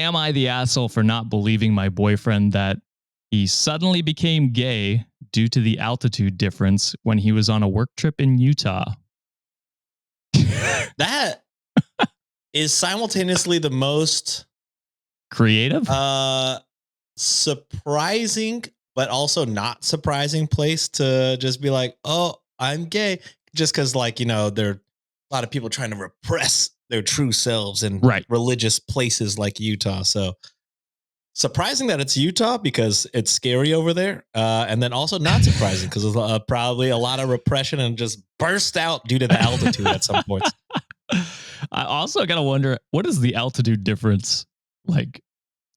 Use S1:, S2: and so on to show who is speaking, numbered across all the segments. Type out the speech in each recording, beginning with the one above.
S1: Am I the asshole for not believing my boyfriend that he suddenly became gay due to the altitude difference when he was on a work trip in Utah?
S2: That is simultaneously the most
S1: creative,
S2: surprising, but also not surprising place to just be like, oh, I'm gay. Just because, like, there are a lot of people trying to repress their true selves in religious places like Utah. So surprising that it's Utah because it's scary over there. And then also not surprising because there's probably a lot of repression and just burst out due to the altitude at some points.
S1: I also got to wonder, what is the altitude difference like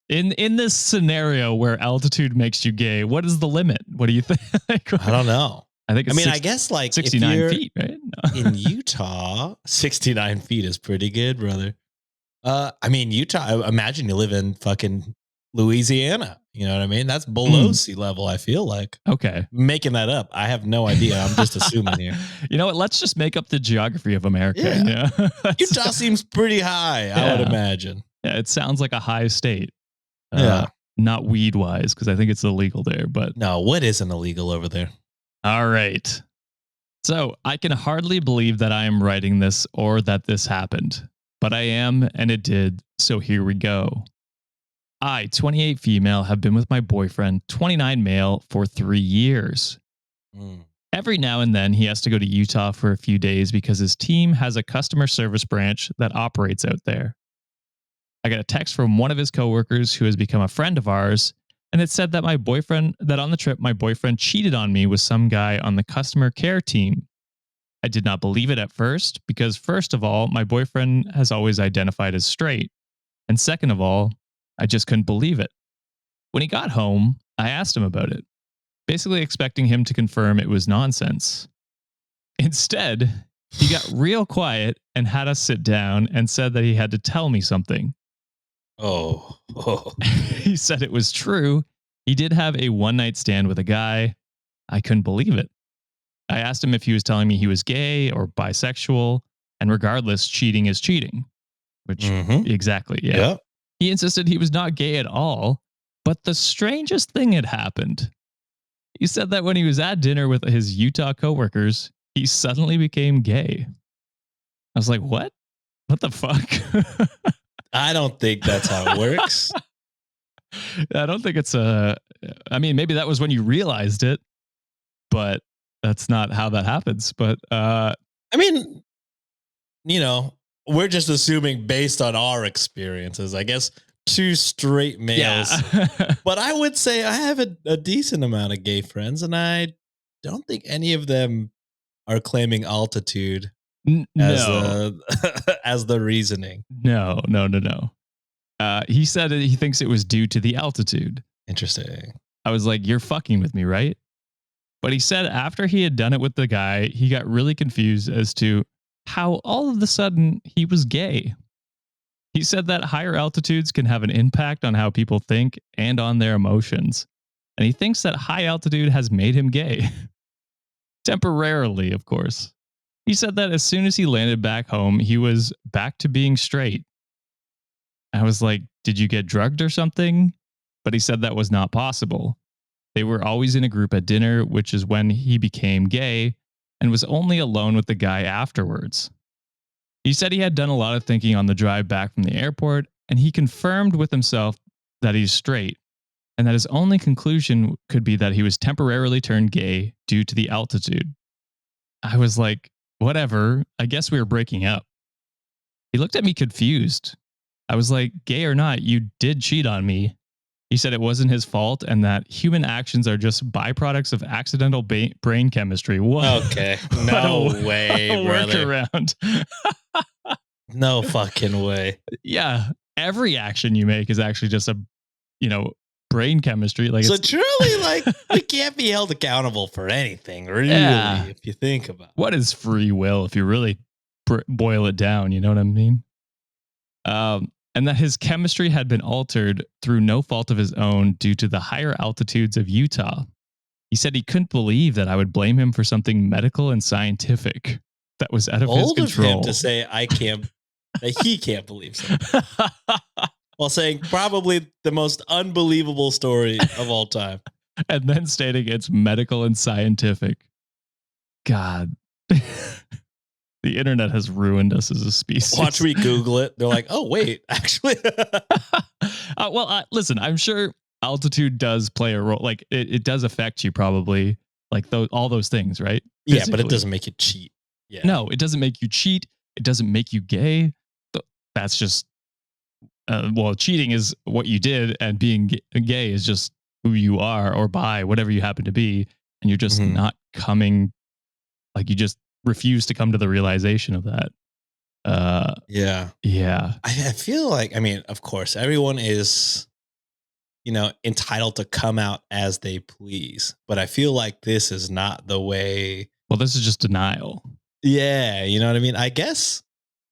S1: in this scenario where altitude makes you gay? What is the limit? What do you think?
S2: I don't know.
S1: I think
S2: I guess like
S1: 69 feet, right? No.
S2: In Utah, 69 feet is pretty good, brother. Utah, imagine you live in fucking Louisiana. You know what I mean? That's below sea level, I feel like.
S1: Okay.
S2: Making that up. I have no idea. I'm just assuming here.
S1: You know what? Let's just make up the geography of America.
S2: Yeah. Utah seems pretty high, I would imagine.
S1: Yeah, it sounds like a high state.
S2: Yeah.
S1: Not weed-wise, because I think it's illegal there. But
S2: no, what isn't illegal over there?
S1: All right. So I can hardly believe that I am writing this or that this happened. But I am, and it did. So here we go. I, 28 female, have been with my boyfriend, 29 male, for 3 years. Every now and then, he has to go to Utah for a few days because his team has a customer service branch that operates out there. I got a text from one of his coworkers who has become a friend of ours, and it said that on the trip, my boyfriend cheated on me with some guy on the customer care team. I did not believe it at first because, first of all, my boyfriend has always identified as straight. And second of all, I just couldn't believe it. When he got home, I asked him about it, basically expecting him to confirm it was nonsense. Instead, he got real quiet and had us sit down and said that he had to tell me something.
S2: Oh.
S1: He said it was true. He did have a one-night stand with a guy. I couldn't believe it. I asked him if he was telling me he was gay or bisexual, and regardless, cheating is cheating. Which, exactly, yeah.
S2: Yep.
S1: He insisted he was not gay at all, but the strangest thing had happened. He said that when he was at dinner with his Utah coworkers, he suddenly became gay. I was like, what? What the fuck?
S2: I don't think that's how it works.
S1: I don't think it's maybe that was when you realized it, but that's not how that happens. But
S2: we're just assuming based on our experiences, I guess 2 straight males. Yeah. But I would say I have a decent amount of gay friends, and I don't think any of them are claiming altitude as the reasoning.
S1: No. He said he thinks it was due to the altitude.
S2: Interesting.
S1: I was like, you're fucking with me, right? But he said after he had done it with the guy, he got really confused as to how all of a sudden he was gay. He said that higher altitudes can have an impact on how people think and on their emotions. And he thinks that high altitude has made him gay. Temporarily, of course. He said that as soon as he landed back home, he was back to being straight. I was like, did you get drugged or something? But he said that was not possible. They were always in a group at dinner, which is when he became gay, and was only alone with the guy afterwards. He said he had done a lot of thinking on the drive back from the airport, and he confirmed with himself that he's straight, and that his only conclusion could be that he was temporarily turned gay due to the altitude. I was like, whatever, I guess we were breaking up. He looked at me confused. I was like, gay or not, you did cheat on me. He said it wasn't his fault and that human actions are just byproducts of accidental brain chemistry. Whoa.
S2: Okay. No way, brother.
S1: Workaround.
S2: No fucking way.
S1: Yeah. Every action you make is actually just a, brain chemistry. Like,
S2: so truly, like, we can't be held accountable for anything, really, if you think about it.
S1: What is free will if you really boil it down? You know what I mean? And that his chemistry had been altered through no fault of his own due to the higher altitudes of Utah. He said he couldn't believe that I would blame him for something medical and scientific that was out of his control.
S2: Of him to say I can't, that he can't believe something. while saying probably the most unbelievable story of all time.
S1: And then stating it's medical and scientific. God. The internet has ruined us as a species.
S2: Watch me Google it. They're like, oh, wait, actually.
S1: Listen, I'm sure altitude does play a role. Like it does affect you probably, like all those things, right?
S2: Physically. Yeah, but it doesn't make you cheat. Yeah.
S1: No, it doesn't make you cheat. It doesn't make you gay. That's just, cheating is what you did, and being gay is just who you are, or bi, whatever you happen to be. And you're just not coming, like you just refuse to come to the realization of that.
S2: Yeah. I feel like, I mean, of course, everyone is, entitled to come out as they please, but I feel like this is not the way.
S1: Well, this is just denial.
S2: Yeah. You know what I mean? I guess,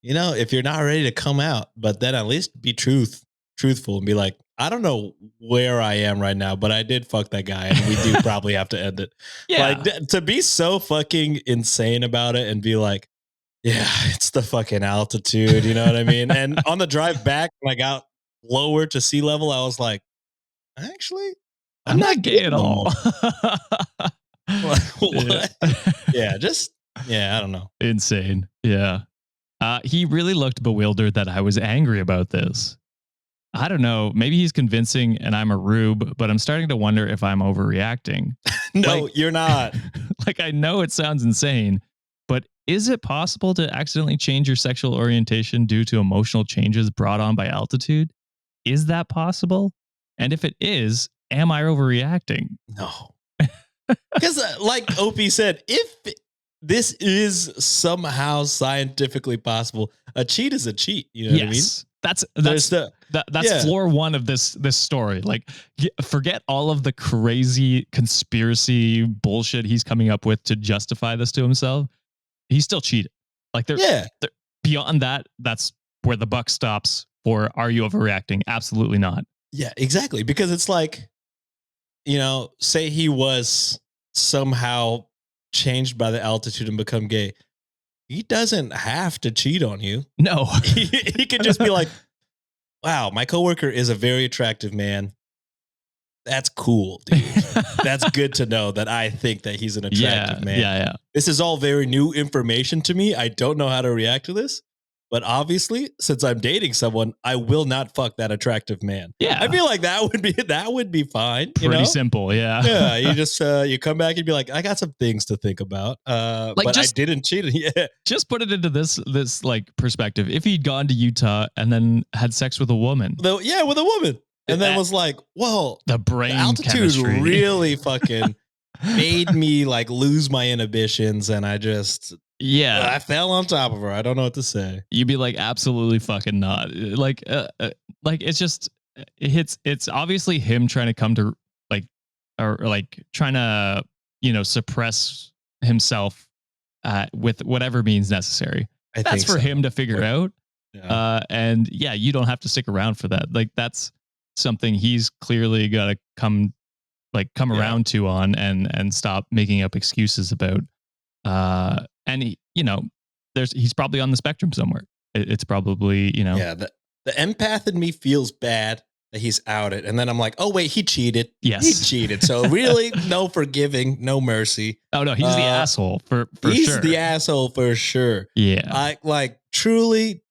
S2: if you're not ready to come out, but then at least be truthful and be like, I don't know where I am right now, but I did fuck that guy, and we do probably have to end it. Yeah. Like, to be so fucking insane about it and be like, yeah, it's the fucking altitude, you know what I mean? And on the drive back, when I got lower to sea level, I was like, actually,
S1: I'm not gay at all.
S2: What? Yeah, I don't know.
S1: Insane. Yeah. He really looked bewildered that I was angry about this. I don't know. Maybe he's convincing and I'm a rube, but I'm starting to wonder if I'm overreacting.
S2: No, you're not.
S1: Like, I know it sounds insane, but is it possible to accidentally change your sexual orientation due to emotional changes brought on by altitude? Is that possible? And if it is, am I overreacting?
S2: No. Because like Opie said, if this is somehow scientifically possible, a cheat is a cheat. You know what I mean?
S1: That's floor one of this story. Like, forget all of the crazy conspiracy bullshit he's coming up with to justify this to himself. He still cheated. Like, beyond that, that's where the buck stops. Or are you overreacting? Absolutely not.
S2: Yeah, exactly. Because it's like, say he was somehow changed by the altitude and become gay. He doesn't have to cheat on you.
S1: No.
S2: He can just be like, wow, my coworker is a very attractive man. That's cool, dude. That's good to know that I think that he's an attractive man.
S1: Yeah.
S2: This is all very new information to me. I don't know how to react to this. But obviously, since I'm dating someone, I will not fuck that attractive man.
S1: Yeah.
S2: I feel like that would be fine.
S1: Pretty simple, yeah.
S2: Yeah, you just you come back and be like, I got some things to think about. But I didn't cheat. Yeah.
S1: Just put it into this like perspective. If he'd gone to Utah and then had sex with a woman.
S2: With a woman. And then was like, whoa,
S1: the
S2: altitude
S1: chemistry
S2: really fucking made me like lose my inhibitions, and I fell on top of her. I don't know what to say.
S1: You'd be like, absolutely fucking not. Like it's just it's obviously him trying to come to trying to suppress himself with whatever means necessary. That's for him to figure out. Yeah. And you don't have to stick around for that. Like, that's something he's clearly got to come around to on and stop making up excuses about. And he's probably on the spectrum somewhere. It's probably,
S2: Yeah, the empath in me feels bad that he's outed. And then I'm like, oh, wait, he cheated.
S1: Yes.
S2: He cheated. So really, no forgiving, no mercy.
S1: Oh, no, he's the asshole for sure.
S2: He's the asshole for sure.
S1: Yeah.
S2: I like truly.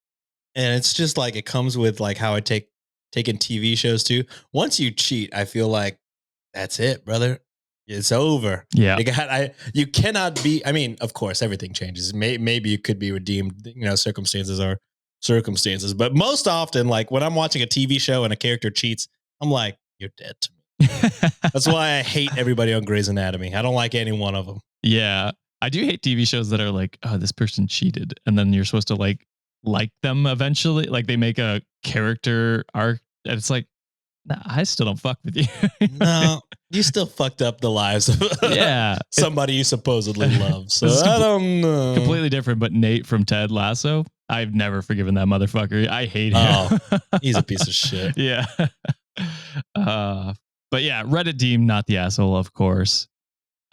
S2: And it's just like, it comes with like how I take in TV shows too. Once you cheat, I feel like that's it, brother. It's over.
S1: Yeah.
S2: You cannot be, I mean, of course, everything changes. Maybe you could be redeemed. Circumstances are circumstances. But most often, like when I'm watching a TV show and a character cheats, I'm like, you're dead to me. That's why I hate everybody on Grey's Anatomy. I don't like any one of them.
S1: Yeah. I do hate TV shows that are like, oh, this person cheated. And then you're supposed to like them eventually. Like, they make a character arc. And it's like, nah, I still don't fuck with you.
S2: No, you still fucked up the lives of somebody you supposedly love. So I don't know.
S1: Completely different, but Nate from Ted Lasso, I've never forgiven that motherfucker. I hate him. Oh,
S2: he's a piece of shit.
S1: Yeah. But yeah, Reddit deemed not the asshole, of course.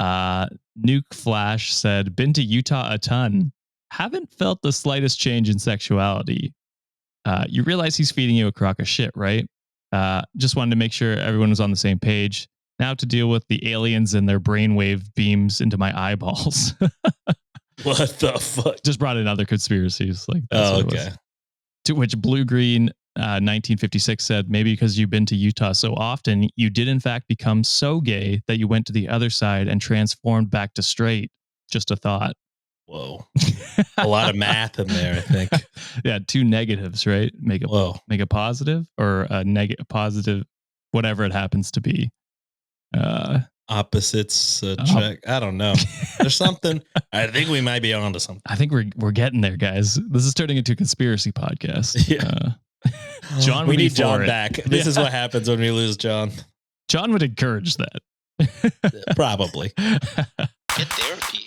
S1: Nuke Flash said, been to Utah a ton. Haven't felt the slightest change in sexuality. You realize he's feeding you a crock of shit, right? Just wanted to make sure everyone was on the same page. Now to deal with the aliens and their brainwave beams into my eyeballs.
S2: What the fuck?
S1: Just brought in other conspiracies. Like, that's okay. To which Blue Green 1956 said, maybe because you've been to Utah so often, you did in fact become so gay that you went to the other side and transformed back to straight. Just a thought.
S2: Whoa. A lot of math in there, I think.
S1: Yeah, two negatives, right? Make a positive or a negative positive, whatever it happens to be.
S2: Opposites check. I don't know. There's something. I think we might be onto something.
S1: I think we're getting there, guys. This is turning into a conspiracy podcast.
S2: Yeah. John, we need John back. This is what happens when we lose John.
S1: John would encourage that.
S2: Probably.
S3: Get therapy.